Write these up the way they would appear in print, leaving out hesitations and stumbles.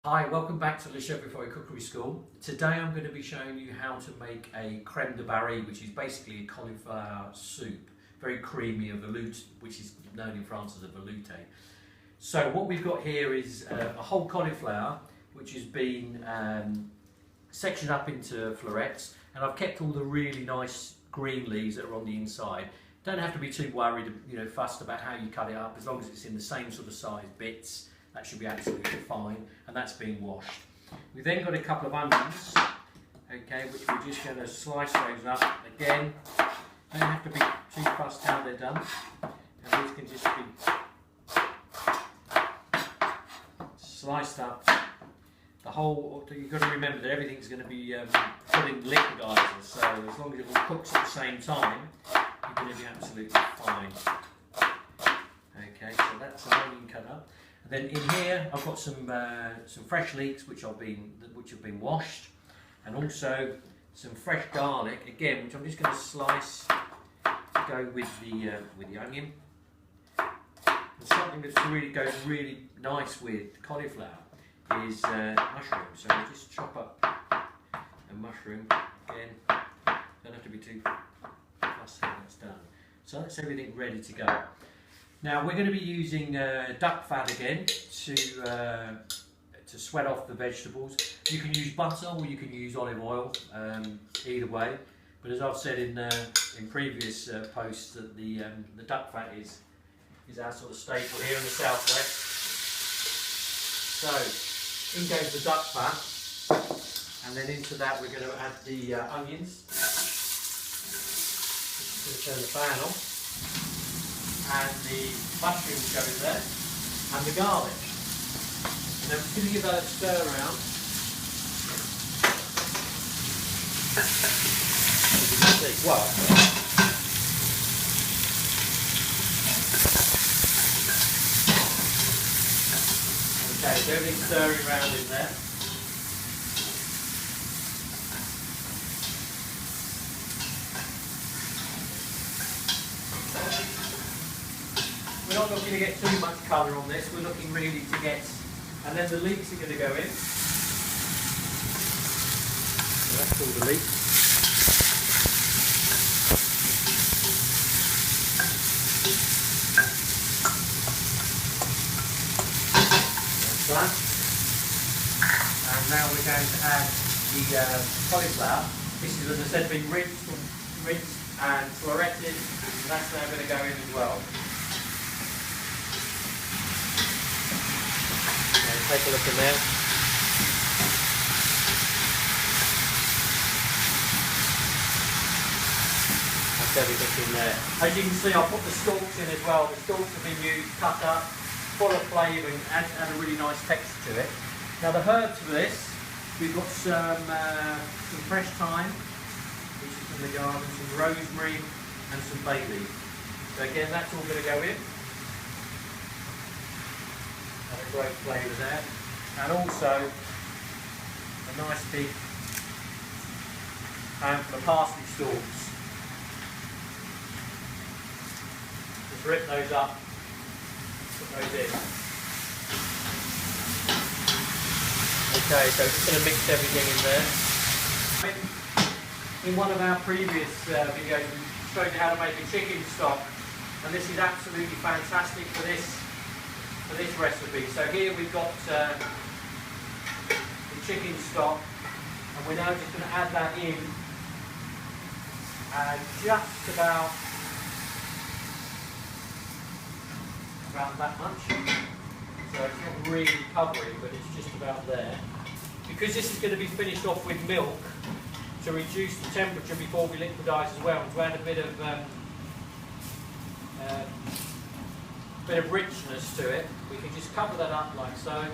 Hi, welcome back to Le Chef Before Cookery School. Today I'm going to be showing you how to make a crème de barre, which is basically a cauliflower soup. Very creamy, a velouté, which is known in France as a velouté. So what we've got here is a whole cauliflower, which has been sectioned up into florets, and I've kept all the really nice green leaves that are on the inside. Don't have to be too worried, fussed about how you cut it up, as long as it's in the same sort of size bits. That should be absolutely fine, and that's being washed. We've then got a couple of onions, okay, which we're just going to slice those up. Again, don't have to be too fussed how they're done, and these can just be sliced up. The whole, you've got to remember that everything's going to be put in liquidizer, so as long as it all cooks at the same time, you're going to be absolutely fine. Okay, so that's an onion cut up. Then in here I've got some fresh leeks which have been washed, and also some fresh garlic again, which I'm just going to slice to go with the onion. And something that goes really nice with cauliflower is mushroom. So we'll just chop up a mushroom again. Don't have to be too fussy when it's done. So that's everything ready to go. Now we're going to be using duck fat again to sweat off the vegetables. You can use butter or you can use olive oil, either way. But as I've said in previous posts, that the duck fat is our sort of staple here in the southwest. So in goes the duck fat, and then into that we're going to add the onions. Just going to turn the fan on. And the mushrooms go in there, and the garlic. And I'm just going to give that a stir around. Well, okay, so everything's stirring around in there. We're not looking to get too much colour on this, we're looking really to get, and then the leeks are going to go in. So that's all the leeks. That's that. And now we're going to add the cauliflower. This is, as I said, been rinsed and floretted, and that's now going to go in as well. Take a look in there. That's everything in there. As you can see, I've put the stalks in as well. The stalks have been used, cut up, full of flavour, and add a really nice texture to it. Now the herbs for this, we've got some fresh thyme, which is from the garden, some rosemary, and some bay leaf. So again, that's all going to go in. Great flavour there, and also a nice big handful of parsley stalks. Just rip those up, put those in. Okay, so just going to mix everything in there. In one of our previous videos we showed you how to make a chicken stock, and this is absolutely fantastic for this recipe. So here we've got the chicken stock, and we're now just going to add that in, and just about that much. So it's not really covering, but it's just about there. Because this is going to be finished off with milk to reduce the temperature before we liquidise as well, and to add a bit of richness to it, we can just cover that up like so, and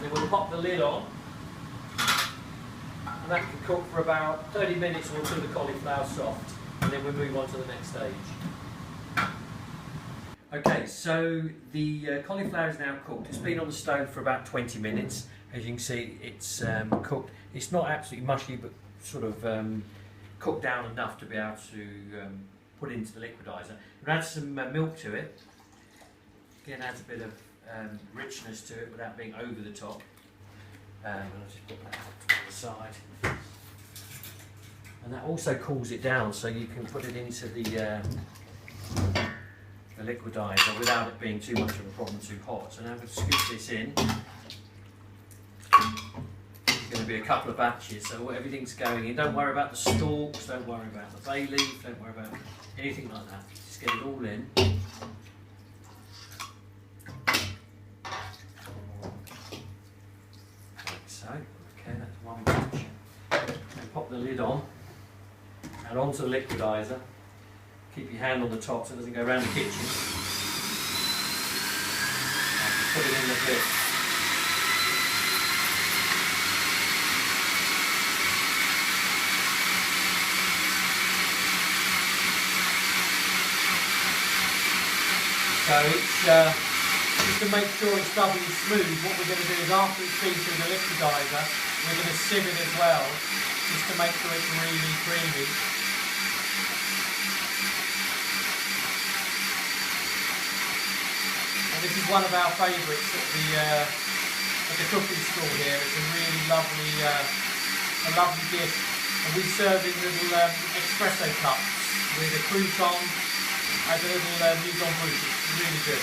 then we'll pop the lid on, and that can cook for about 30 minutes or until the cauliflower's soft, and then we'll move on to the next stage. Okay, so the cauliflower is now cooked. It's been on the stove for about 20 minutes. As you can see, it's cooked. It's not absolutely mushy, but sort of cooked down enough to be able to put into the liquidizer. We'll add some milk to it. Again, adds a bit of richness to it without being over the top. I'll just put that to the side. And that also cools it down, so you can put it into the liquidizer without it being too much of a problem, too hot. So now I'm going to scoop this in. There's going to be a couple of batches, so everything's going in. Don't worry about the stalks, don't worry about the bay leaf, don't worry about anything like that. Just get it all in. Like so. Okay, that's one batch. And pop the lid on and onto the liquidizer. Keep your hand on the top so it doesn't go around the kitchen. And put it in the pit. So it's just to make sure it's doubly smooth, what we're going to do is after it's been through the liquidizer, we're going to sieve it as well, just to make sure it's really creamy. This is one of our favourites at the cookery store here. It's a really lovely dish, and we serve in little espresso cups with a crouton and a little mise en bouche. It's really good.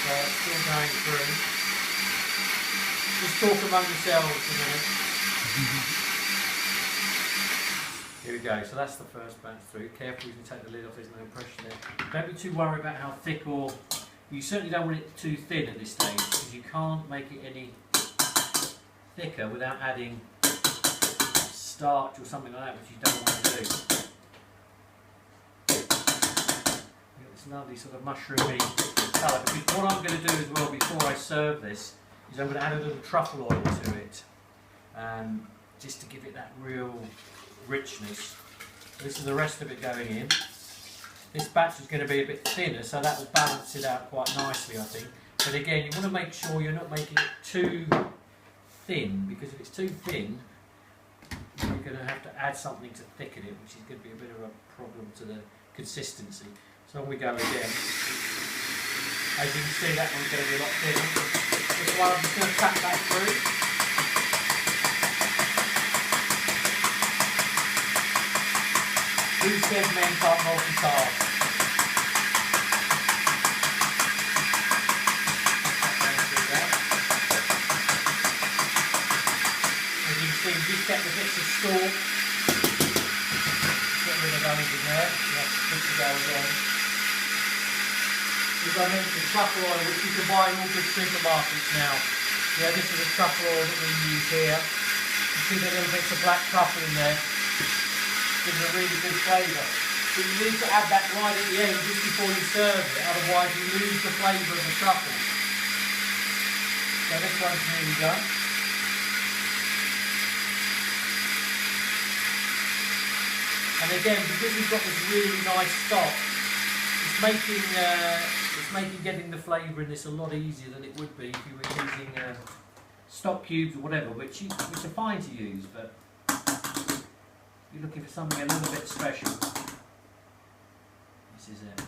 So it's still going through. Just talk among yourselves a minute. Here we go, so that's the first batch through. Careful you can take the lid off, there's no pressure there. Don't be too worried about how thick, or you certainly don't want it too thin at this stage, because you can't make it any thicker without adding starch or something like that, which you don't want to do. You've got this lovely sort of mushroomy colour, because what I'm going to do as well before I serve this is I'm going to add a little truffle oil to it, just to give it that real richness. This is the rest of it going in. This batch is going to be a bit thinner, so that will balance it out quite nicely, I think. But again, you want to make sure you're not making it too thin, because if it's too thin, you're going to have to add something to thicken it, which is going to be a bit of a problem to the consistency. So on we go again. As you can see, that one's going to be a lot thinner. This one, I'm just going to tap that through. Who said men can't multitask? As you can see, just get the bits of stalk. Get rid of those in there. That's good to go again. As I mentioned, truffle oil, which you can buy in all good supermarkets now. Yeah, this is a truffle oil that we use here. You see the little bits of black truffle in there. Gives a really good flavour. But you need to add that right at the end, just before you serve it, otherwise you lose the flavour of the truffle. So this one's nearly done. And again, because we've got this really nice stock, it's making getting the flavour in this a lot easier than it would be if you were using stock cubes or whatever, which are fine to use, but you're looking for something a little bit special. This is it.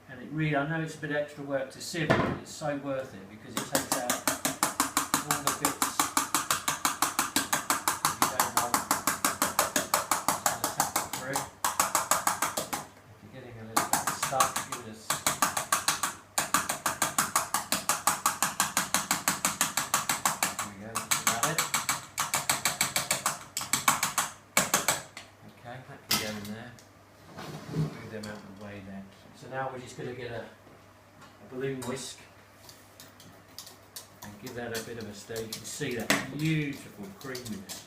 And it really, I know it's a bit extra work to sieve, but it's so worth it because it takes out all the bits you don't want. Just tap it through. If you're getting a little bit stuck, give it a So now we're just going to get a balloon whisk and give that a bit of a stir. You can see that beautiful creaminess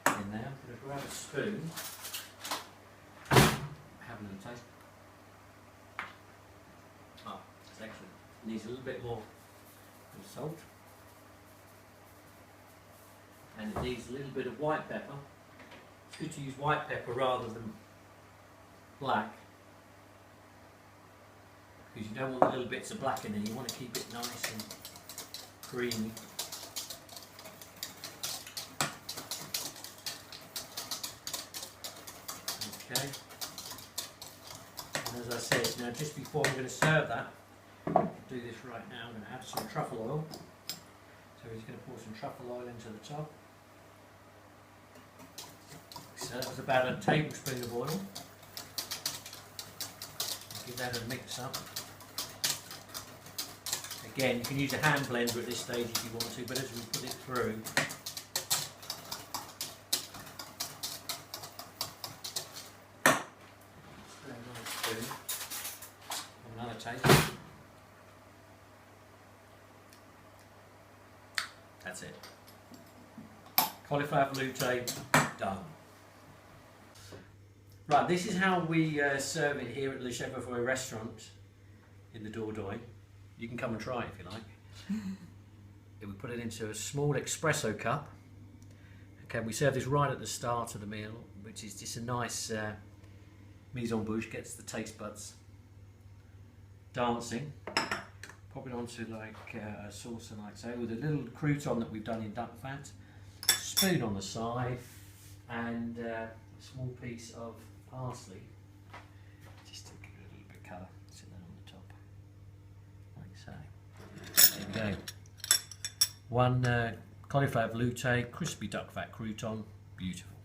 in there. I'm going to grab a spoon, have a little taste. Oh, it's excellent. It needs a little bit more of salt, and it needs a little bit of white pepper. It's good to use white pepper rather than black, because you don't want little bits of black in there. You want to keep it nice and creamy. Okay. And as I said, now just before I'm going to serve that, I'll do this right now. I'm going to add some truffle oil. So he's going to pour some truffle oil into the top. So that was about a tablespoon of oil. Give that a mix up. Again, you can use a hand blender at this stage if you want to, but as we put it through, another spoon, another taste. That's it. Cauliflower velouté done. Right, this is how we serve it here at Le Chevreuil restaurant in the Dordogne. You can come and try it if you like. We put it into a small espresso cup. Okay, we serve this right at the start of the meal, which is just a nice mise en bouche, gets the taste buds dancing. Pop it onto like a saucer like so, with a little crouton that we've done in duck fat, spoon on the side, and a small piece of parsley, just to give it a little bit of colour. Sit that on the top, like so. There we go. One cauliflower velouté, crispy duck fat crouton, beautiful.